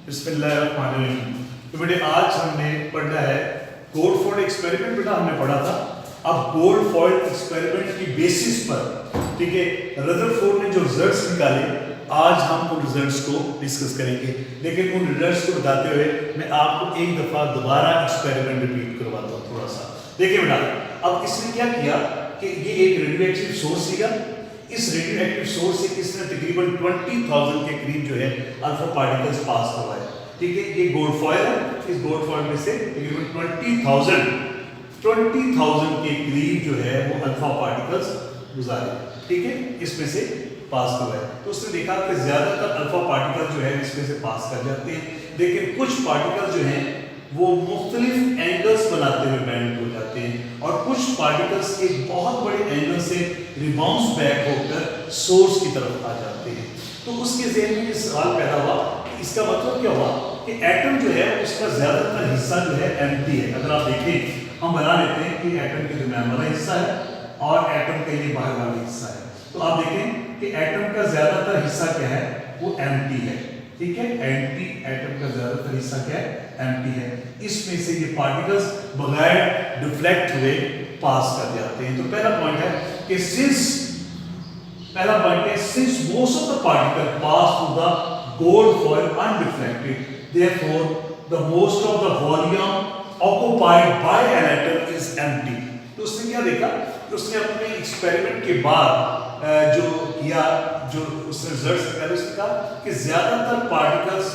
बिस्मिल्लाहिर्रहमानिर्रहीम। तो बेटे आज हमने पढ़ना है गोल्ड फॉइल एक्सपेरिमेंट। बेटा हमने पढ़ा था। अब गोल्ड फॉइल एक्सपेरिमेंट की बेसिस पर, ठीक है, रदरफोर्ड ने जो रिजल्ट्स निकाले, आज हम उन रिजल्ट्स को डिस्कस करेंगे। लेकिन उन रिजल्ट्स को बताते हुए मैं आपको एक दफा दोबारा एक्सपेरिमेंट रिपीट करवाता हूँ थोड़ा सा। देखिए बेटा, अब इसने क्या किया कि ये एक रेडियो एक्टिव सोर्स सीगा। इस रेडियो एक्टिव सोर्स से इसने तकरीबन 20,000 के करीब जो है अल्फा पार्टिकल्स पास करवाए। ठीक है, ये गोल्ड फॉइल है। इस गोल्ड फॉइल में से तकरीबन 20,000 के करीब जो है वो अल्फा पार्टिकल्स गुजारे। ठीक है, इसमें से पास करवाए। तो उसने देखा कि ज्यादातर अल्फा पार्टिकल जो है इसमें से पास कर जाते हैं, लेकिन कुछ पार्टिकल जो हैं वो मुख्तलिफ एंगल्स बनाते हुए बैंड हो जाते हैं और कुछ पार्टिकल्स एक बहुत बड़े एंगल से रिबाउंस बैक होकर सोर्स की तरफ आ जाते हैं। तो उसके ज़हन में ये सवाल पैदा हुआ कि इसका मतलब क्या हुआ कि एटम जो है उसका ज़्यादातर हिस्सा जो है एम्प्टी है। अगर आप देखें, हम बना लेते हैं कि एटम के दरमियान वाला हिस्सा है और एटम का ये बाहर वाला हिस्सा है। तो आप देखें कि एटम का ज़्यादातर हिस्सा क्या है, वो एम्प्टी है। ठीक है, एम्प्टी एटम का ज्यादातर हिस्सा क्या है, एम्प्टी है। इसमें से ये पार्टिकल्स बगैर डिफ्लेक्ट हुए पास कर जाते हैं। तो पहला पॉइंट है कि since most of the particle pass through the gold foil undeflected, therefore the most of the volume occupied by N atom is empty. तो उसने क्या देखा कि उसने अपने एक्सपेरिमेंट के बाद जो किया, जो उसने रिजल्ट्स निकाले, उसने कहा कि ज्यादातर पार्टिकल्स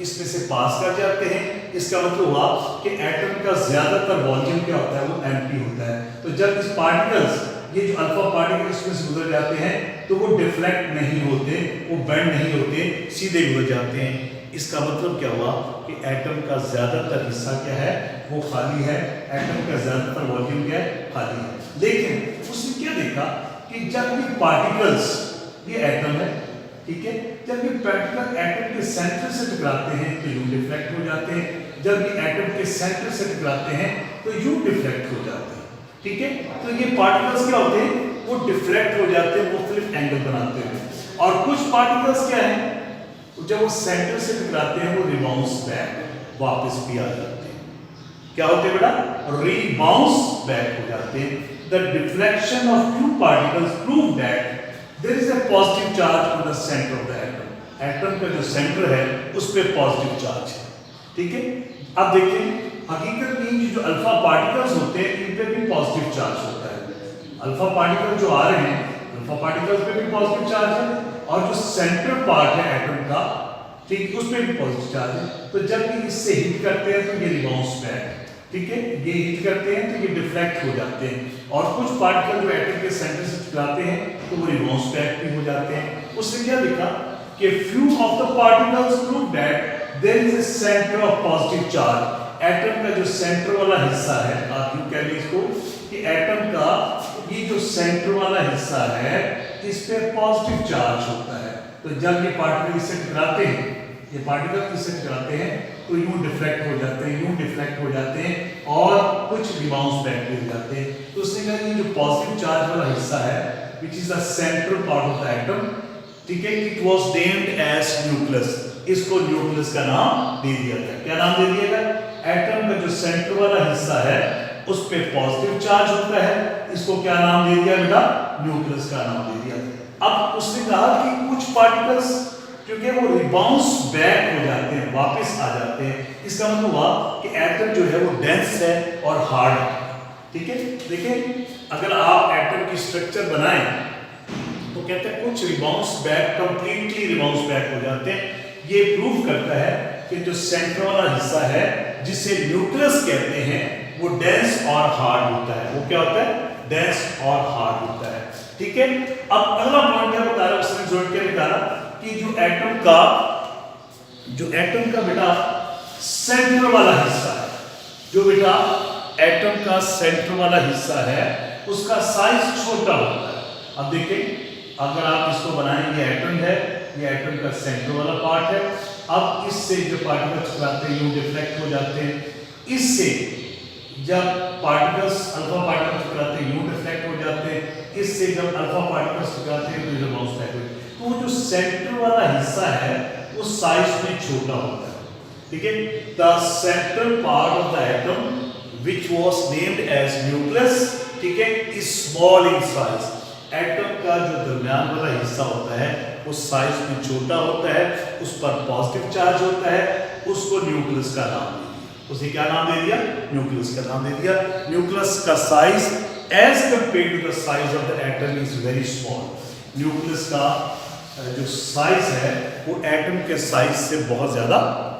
इसमें से पास कर जाते हैं। इसका मतलब हुआ कि एटम का ज्यादातर वॉल्यूम क्या होता है, वो एम्प्टी होता है। तो जब इस पार्टिकल्स, ये जो अल्फा पार्टिकल इसमें से गुजर जाते हैं तो वो डिफ्लेक्ट नहीं होते, वो बेंड नहीं होते, सीधे गुजर जाते हैं। इसका मतलब क्या हुआ कि एटम का ज्यादातर हिस्सा क्या है, वो खाली है। एटम का ज्यादातर वॉल्यूम क्या है, खाली है। लेकिन उसने क्या देखा कि जब ये पार्टिकल्स, ये एटम है, ठीक है, जब ये पार्टिकल एटम के सेंटर से टकराते हैं तो यूं डिफ्लेक्ट हो जाते हैं। जब ये एटम के सेंटर से टकराते हैं तो यूं डिफ्लेक्ट हो जाते हैं। ठीक है, तो ये पार्टिकल्स क्या होते हैं, वो डिफ्लेक्ट हो जाते हैं मुख्तलिफ एंगल बनाते हुए। और कुछ पार्टिकल्स क्या है, जब वो सेंटर से टकराते हैं वो रिबाउंस बैक वापस भी आ जाते हैं। क्या होते हैं बेटा, रिबाउंस बैक हो जाते हैं। The deflection of few particles prove that there is a positive charge on the center of the atom. Atom का जो सेंटर है उस पे पॉजिटिव चार्ज है। ठीक है, अब देखिए हकीकत में जो अल्फा पार्टिकल्स होते हैं इन पे भी पॉजिटिव चार्ज होता है। अल्फा पार्टिकल जो आ रहे हैं, अल्फा पार्टिकल्स पे भी पॉजिटिव चार्ज है और जो सेंटर पार्ट है एटम का, ठीक, उस पे भी पॉजिटिव चार्ज है। तो जब ये इससे हिट करते हैं तो ये रिबाउंस बैक, ठीक है, ये हिट करते हैं तो ये डिफ्लेक्ट हो जाते हैं। और कुछ पार्टिकल जो एटम के सेंटर से टकराते हैं तो वो रिबाउंस बैक भी हो जाते हैं। उसने क्या देखा कि few of the particles prove that there is a center of positive charge. Atom का जो सेंटर वाला हिस्सा है, आप यूं कह लीजिए इसको कि एटम का ये जो सेंटर वाला हिस्सा है इस पे पॉजिटिव चार्ज होता है। तो जब ये पार्टिकल इससे टकराते हैं, ये पार्टिकल इससे टकराते हैं तो यूं डिफ्लेक्ट हो जाते हैं, यूं डिफ्लेक्ट हो जाते हैं और कुछ रिबाउंस बैक भी हो जाते हैं। तो उसने कहा ये जो पॉजिटिव चार्ज वाला हिस्सा है which is the central part of the atom, ठीक है, it was named as nucleus. इसको न्यूक्लियस का नाम दे दिया गया। क्या नाम दे दिया गया, एटम का जो सेंटर वाला हिस्सा है उस पे पॉजिटिव चार्ज होता है, इसको क्या नाम दे दिया बेटा, न्यूक्लियस का नाम दे दिया। अब उसने कहा कि कुछ पार्टिकल्स क्योंकि वो रिबाउंस बैक हो जाते हैं, वापस आ जाते हैं। इसका मतलब हुआ कि एटम जो है वो डेंस है और हार्ड है। ठीक है, देखिए अगर आप एटम की स्ट्रक्चर बनाएं तो कहते हैं कुछ rebounce back, completely rebounce back हो जाते हैं। ये प्रूव करता है कि जो सेंटर वाला हिस्सा है जिसे न्यूक्लियस कहते हैं वो डेंस और हार्ड होता है। वो क्या होता है, डेंस और हार्ड होता है। ठीक है, अब अगला पॉइंट क्या बता रहा है, उसने जोड़ के निकाला कि जो एटम का बेटा सेंटर वाला हिस्सा है, जो बेटा एटम का सेंटर वाला हिस्सा है उसका साइज छोटा होता है। अब देखिए अगर आप इसको बनाएं, ये एटम है, ये एटम का सेंटर वाला पार्ट है। अब इससे जो पार्टिकल्स टकराते हैं यूं डिफ्लेक्ट हो जाते हैं। इससे जब पार्टिकल्स, अल्फा पार्टिकल्स टकराते हैं यूं डिफ्लेक्ट हो जाते हैं। इससे जब अल्फा पार्टिकल्स टकराते हैं तो बाउंस बैक होते हैं। तो जो सेंटर वाला हिस्सा है वो साइज में छोटा होता है। ठीक है, the central part of the atom which was named as nucleus, ठीक है, is small in size. Atom का जो दरमियान वाला हिस्सा होता है वो साइज में छोटा होता है, उस पर पॉजिटिव चार्ज होता है, उसको न्यूक्लियस का नाम दे दिया। उसे क्या नाम दे दिया? न्यूक्लियस का नाम दे दिया। न्यूक्लियस का size as compare to the size of the atom is very small. Nucleus का जो साइज है वो एटम के साइज से बहुत ज्यादा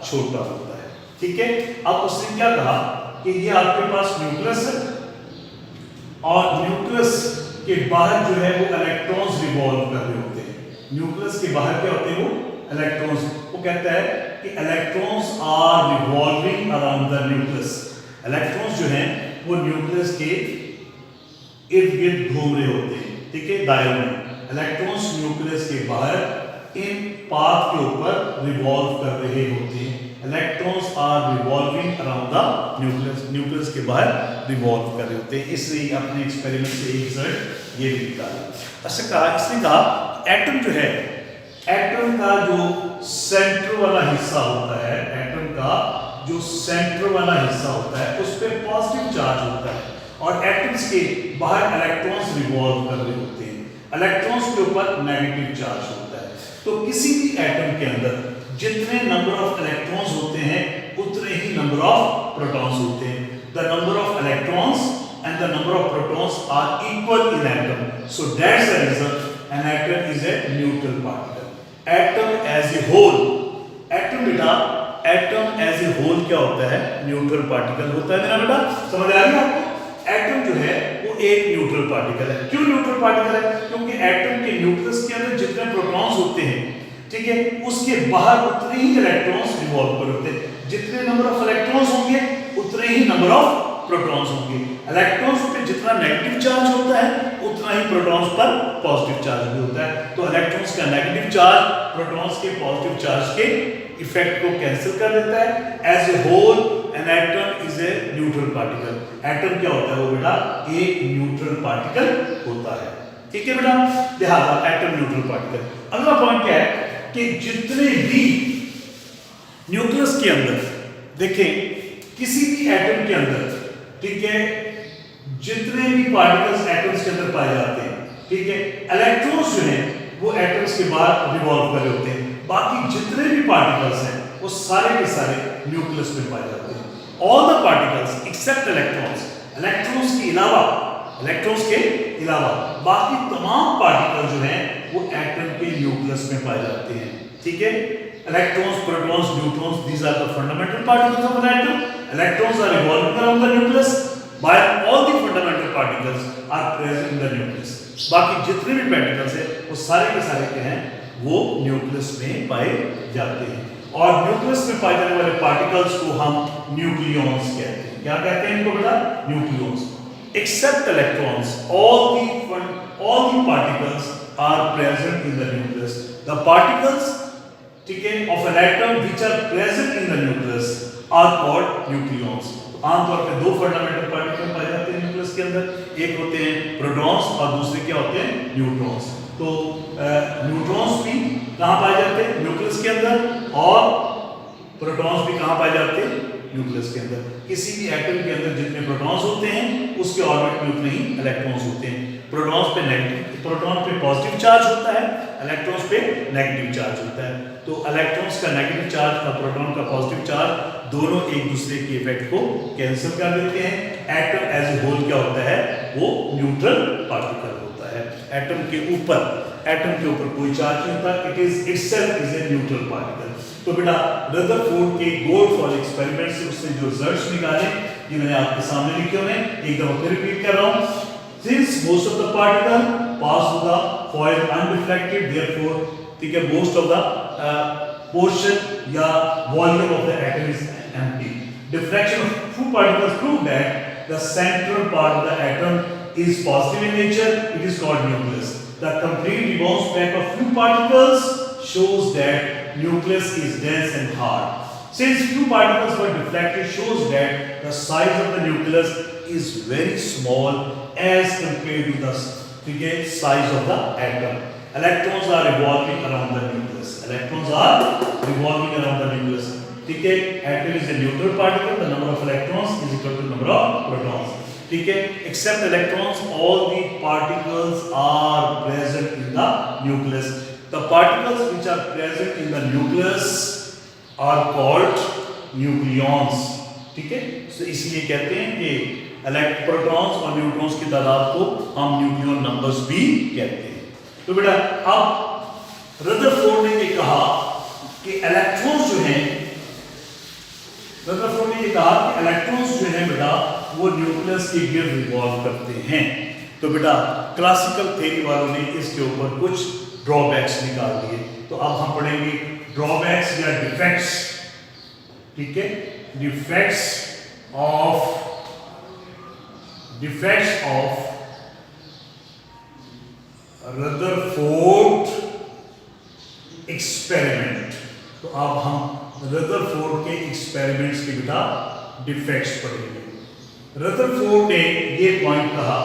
छोटा होता है, ठीक है। अब उसने क्या कहा कि ये आपके पास न्यूक्लियस है और न्यूक्लियस के बाहर जो है वो इलेक्ट्रॉन्स रिवॉल्व कर रहे होते हैं। न्यूक्लियस के बाहर क्या होते हैं? वो इलेक्ट्रॉन्स। वो कहता है कि electrons are revolving around the nucleus. Electrons जो हैं वो न्यूक्लियस के इर्द गिर्द घूम रहे होते हैं, ठीक है, दायरे में। इलेक्ट्रॉन्स न्यूक्लियस के बाहर इन पाथ के ऊपर रिवॉल्व कर रहे होते हैं। Electrons are revolving around the nucleus. Nucleus के बाहर रिवॉल्व कर रहे होते हैं। इसलिए अपने एक्सपेरिमेंट से एक रिजल्ट ये भी निकाला। अच्छा कहा, इसने कहा एटम जो है, एटम का जो सेंटर वाला हिस्सा होता है, एटम का जो सेंटर वाला हिस्सा होता है उस पर पॉजिटिव चार्ज होता है और एटम्स के बाहर इलेक्ट्रॉन्स रिवॉल्व कर रहे होते हैं। इलेक्ट्रॉन्स के ऊपर नेगेटिव चार्ज होता है। तो किसी भी एटम के अंदर जितने नंबर ऑफ इलेक्ट्रॉन्स होते हैं उतने ही नंबर ऑफ प्रोटॉन्स होते हैं। The number of electrons and the number of protons are equal in atom, so that's the reason an atom is a neutral particle. Atom as a whole, atom बेटा, atom as a whole क्या होता है? Neutral particle होता है। मेरा बेटा समझ आ गया आपको? एटम जो है वो एक न्यूट्रल पार्टिकल है। क्यों न्यूट्रल पार्टिकल है? क्योंकि एटम के न्यूक्लियस के अंदर जितने प्रोटॉन्स होते हैं, ठीक है, उसके बाहर उतने ही इलेक्ट्रॉन्स रिवॉल्व कर होते हैं। जितने नंबर ऑफ इलेक्ट्रॉन्स होंगे उतने ही नंबर ऑफ प्रोटॉन्स होंगे। इलेक्ट्रॉन्स पे जितना नेगेटिव चार्ज होता है उतना ही प्रोटॉन्स पर पॉजिटिव चार्ज भी होता है। तो इलेक्ट्रॉन्स का नेगेटिव चार्ज प्रोटॉन्स के पॉजिटिव चार्ज के इफेक्ट को कैंसिल कर देता है। As a whole an atom is a neutral particle. Atom क्या होता है? वो बेटा एक न्यूट्रल पार्टिकल होता है, ठीक है बेटा। लिहाजा एटम न्यूट्रल पार्टिकल। अगला पॉइंट क्या है कि जितने भी न्यूक्लियस के अंदर देखें, किसी भी एटम के अंदर, ठीक है, जितने भी पार्टिकल्स एटम्स के अंदर पाए जाते हैं, ठीक है, इलेक्ट्रॉन्स जो हैं वो एटम्स के बाहर रिवॉल्व कर रहे होते हैं। बाकी जितने भी पार्टिकल्स हैं वो सारे के सारे न्यूक्लियस में पाए जाते हैं। All the particles except electrons, electrons के अलावा, इलेक्ट्रॉन्स के अलावा बाकी तमाम पार्टिकल जो हैं वो एटम के न्यूक्लियस में पाए जाते हैं, ठीक है। Electrons, protons, neutrons, these are the fundamental particles of an atom. Electrons are revolving around the nucleus while all the fundamental particles are present in the nucleus. बाकी जितने भी पार्टिकल्स हैं वो सारे के सारे क्या हैं? वो न्यूक्लियस में पाए जाते हैं। और न्यूक्लियस में पाए जाने वाले पार्टिकल्स को हम न्यूक्लियॉन्स कहते हैं। क्या कहते हैं इनको बेटा? Nucleons. Except electrons, all the particles are present in the nucleus. The particles, ठीक है, of an atom which are present in the nucleus are called nucleons. आमतौर पे दो फंडामेंटल पार्टिकल पाए जाते हैं न्यूक्लियस के अंदर, एक होते हैं प्रोटॉन्स और दूसरे क्या होते हैं? न्यूट्रॉन्स। तो न्यूट्रॉन्स भी कहाँ पाए जाते हैं? न्यूक्लियस के अंदर, और प्रोटॉन्स भी कहाँ पाए जाते हैं? न्यूक्लियस के अंदर। किसी भी एटम के अंदर जितने प्रोटॉन्स होते हैं उसके ऑर्बिट में उतने ही इलेक्ट्रॉन्स होते हैं। प्रोटॉन्स पे नेगेटिव, प्रोटॉन पे पॉजिटिव चार्ज होता है, इलेक्ट्रॉन्स पे नेगेटिव चार्ज होता है। तो इलेक्ट्रॉन्स का नेगेटिव चार्ज और प्रोटॉन का पॉजिटिव चार्ज दोनों एक दूसरे के इफेक्ट को कैंसिल कर देते हैं। एटम एज ए होल क्या होता है? वो न्यूट्रल पार्टिकल होता है। एटम के ऊपर कोई चार्ज नहीं होता, it is itself is a neutral particle. तो बेटा रदरफोर्ड के गोल्डफॉल एक्सपेरिमेंट से उसने जो रिजल्ट्स निकाले ये मैंने आपके सामने लिखे हुए हैं, एक दफा फिर रिपीट कर रहा हूं। Since most of the particle pass through the foil undifracted, therefore, ठीक है, most of the portion या volume of the atom is empty. Diffraction of few particles prove that the central part of the atom is positive in nature. It is called nucleus. The complete rebounce back of few particles shows that nucleus is dense and hard. Since few particles were diffracted, shows that the size of the nucleus is very small as compared to the size of the atom. Electrons are revolving around the nucleus. Electrons are revolving around the nucleus. ठीक है, atom is a neutral particle. The number of electrons is equal to number of protons. ठीक है, except electrons, all the particles are present in the nucleus. The particles which are present in the nucleus are called nucleons. ठीक है, तो इसलिए कहते हैं कि protons और न्यूट्रॉन्स की तादाद को हम न्यूक्लियन नंबर्स भी कहते हैं। तो बेटा अब रदरफोर्ड ने ये कहा कि इलेक्ट्रॉन्स जो हैं, रदरफोर्ड ने ये कहा कि इलेक्ट्रॉन्स जो हैं बेटा वो न्यूक्लियस के गिर्द रिवॉल्व करते हैं। तो बेटा क्लासिकल थ्योरी वालों ने इसके ऊपर कुछ ड्रॉबैक्स निकाल दिए। तो अब हम पढ़ेंगे ड्रॉबैक्स या डिफेक्ट्स। ठीक है, डिफेक्ट्स ऑफ रदरफोर्ड एक्सपेरिमेंट। तो अब हम रदरफोर्ड के एक्सपेरिमेंट्स के बेटा डिफेक्ट्स पढ़ेंगे। रदरफोर्ड ने ये पॉइंट कहा